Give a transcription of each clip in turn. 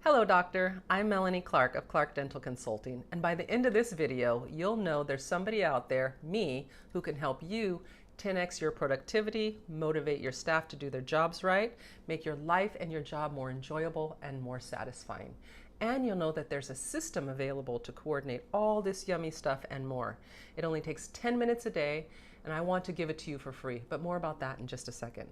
Hello, doctor. I'm Melanie Clark of Clark Dental Consulting, and by the end of this video, you'll know there's somebody out there, me, who can help you 10x your productivity, motivate your staff to do their jobs right, make your life and your job more enjoyable and more satisfying. And you'll know that there's a system available to coordinate all this yummy stuff and more. It only takes 10 minutes a day, and I want to give it to you for free, but more about that in just a second.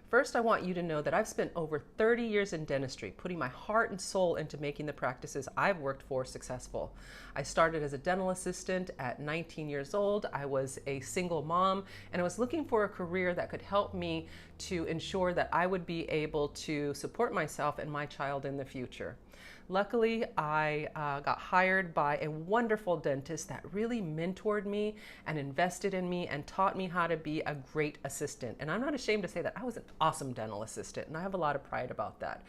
First, I want you to know that I've spent over 30 years in dentistry, putting my heart and soul into making the practices I've worked for successful. I started as a dental assistant at 19 years old. I was a single mom, and I was looking for a career that could help me to ensure that I would be able to support myself and my child in the future. Luckily, I got hired by a wonderful dentist that really mentored me and invested in me and taught me how to be a great assistant. And I'm not ashamed to say that I was an awesome dental assistant, and I have a lot of pride about that.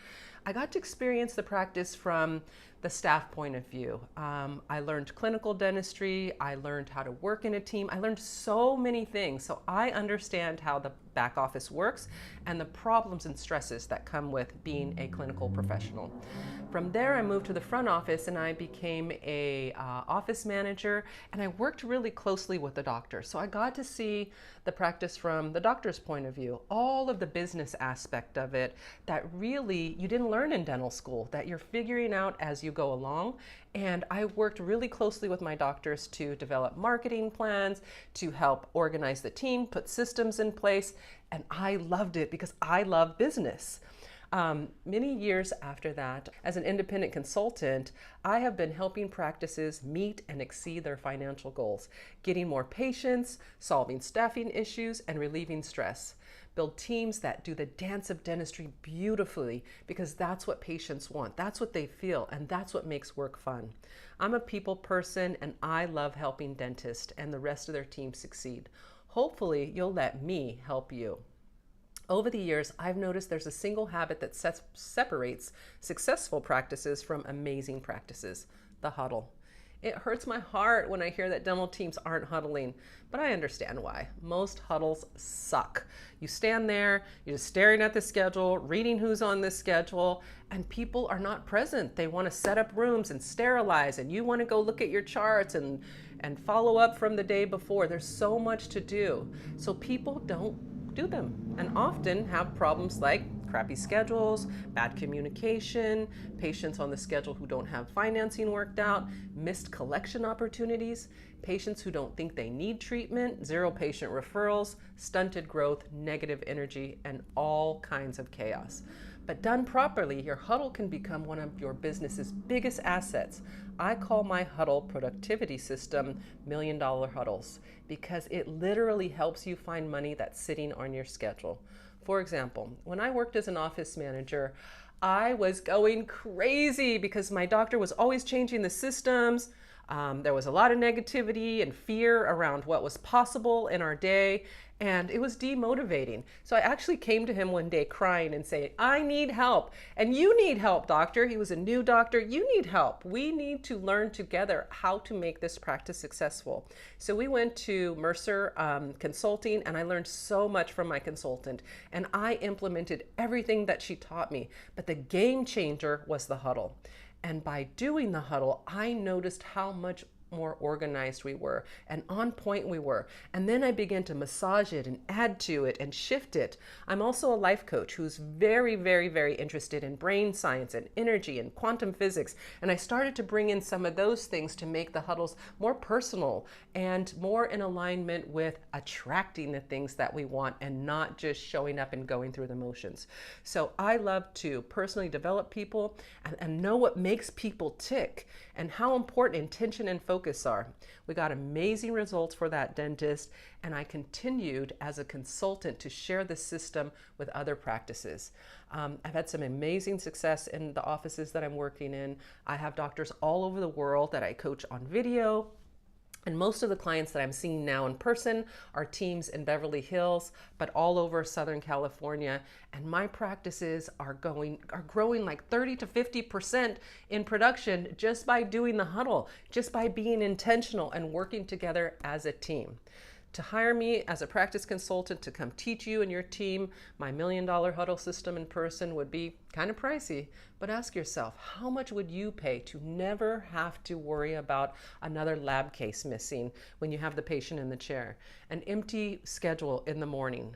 I got to experience the practice from the staff point of view. I learned clinical dentistry. I learned how to work in a team. I learned so many things. So I understand how the back office works and the problems and stresses that come with being a clinical professional. From there, I moved to the front office and I became a office manager, and I worked really closely with the doctor. So I got to see the practice from the doctor's point of view, all of the business aspect of it that really you didn't learn in dental school, that you're figuring out as you go along. And I worked really closely with my doctors to develop marketing plans, to help organize the team, put systems in place, and I loved it because I love business. Many years after that, as an independent consultant, I have been helping practices meet and exceed their financial goals, getting more patients, solving staffing issues, and relieving stress. Build teams that do the dance of dentistry beautifully, because that's what patients want, that's what they feel, and that's what makes work fun. I'm a people person, and I love helping dentists and the rest of their team succeed. Hopefully, you'll let me help you. Over the years, I've noticed there's a single habit that separates successful practices from amazing practices: the huddle. It hurts my heart when I hear that dental teams aren't huddling, but I understand why. Most huddles suck. You stand there, you're just staring at the schedule, reading who's on the schedule, and people are not present. They want to set up rooms and sterilize, and you want to go look at your charts and follow up from the day before. There's so much to do. So people don't do them and often have problems like crappy schedules, bad communication, patients on the schedule who don't have financing worked out, missed collection opportunities, patients who don't think they need treatment, zero patient referrals, stunted growth, negative energy, and all kinds of chaos. But done properly, your huddle can become one of your business's biggest assets. I call my huddle productivity system $1 Million Huddles, because it literally helps you find money that's sitting on your schedule. For example, when I worked as an office manager, I was going crazy because my doctor was always changing the systems. There was a lot of negativity and fear around what was possible in our day, and it was demotivating. So I actually came to him one day crying and saying, I need help, and you need help, doctor. He was a new doctor. You need help. We need to learn together how to make this practice successful. So we went to Mercer Consulting, and I learned so much from my consultant, and I implemented everything that she taught me. But the game changer was the huddle. And by doing the huddle, I noticed how much more organized we were and on point we were. And then I began to massage it and add to it and shift it. I'm also a life coach who's very, very, very interested in brain science and energy and quantum physics. And I started to bring in some of those things to make the huddles more personal and more in alignment with attracting the things that we want and not just showing up and going through the motions. So I love to personally develop people and know what makes people tick and how important intention and focus are. We got amazing results for that dentist, and I continued as a consultant to share the system with other practices. I've had some amazing success in the offices that I'm working in. I have doctors all over the world that I coach on video. And most of the clients that I'm seeing now in person are teams in Beverly Hills, but all over Southern California. And my practices are growing like 30 to 50% in production just by doing the huddle, just by being intentional and working together as a team. To hire me as a practice consultant to come teach you and your team my $1 million huddle system in person would be kind of pricey, but ask yourself, how much would you pay to never have to worry about another lab case missing when you have the patient in the chair, an empty schedule in the morning,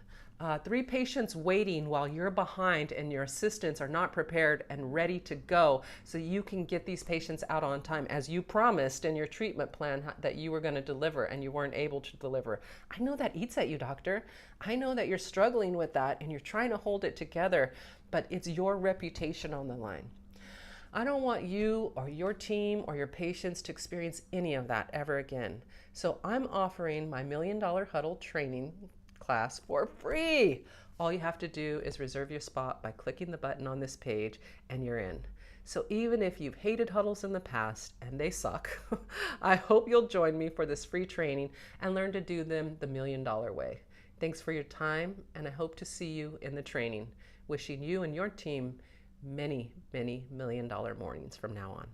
3 patients waiting while you're behind and your assistants are not prepared and ready to go so you can get these patients out on time as you promised in your treatment plan that you were going to deliver and you weren't able to deliver. I know that eats at you, doctor. I know that you're struggling with that and you're trying to hold it together, but it's your reputation on the line. I don't want you or your team or your patients to experience any of that ever again. So I'm offering my $1 million huddle training class for free. All you have to do is reserve your spot by clicking the button on this page and you're in. So even if you've hated huddles in the past and they suck, I hope you'll join me for this free training and learn to do them the $1 million way. Thanks for your time, and I hope to see you in the training. Wishing you and your team many, many $1 million mornings from now on.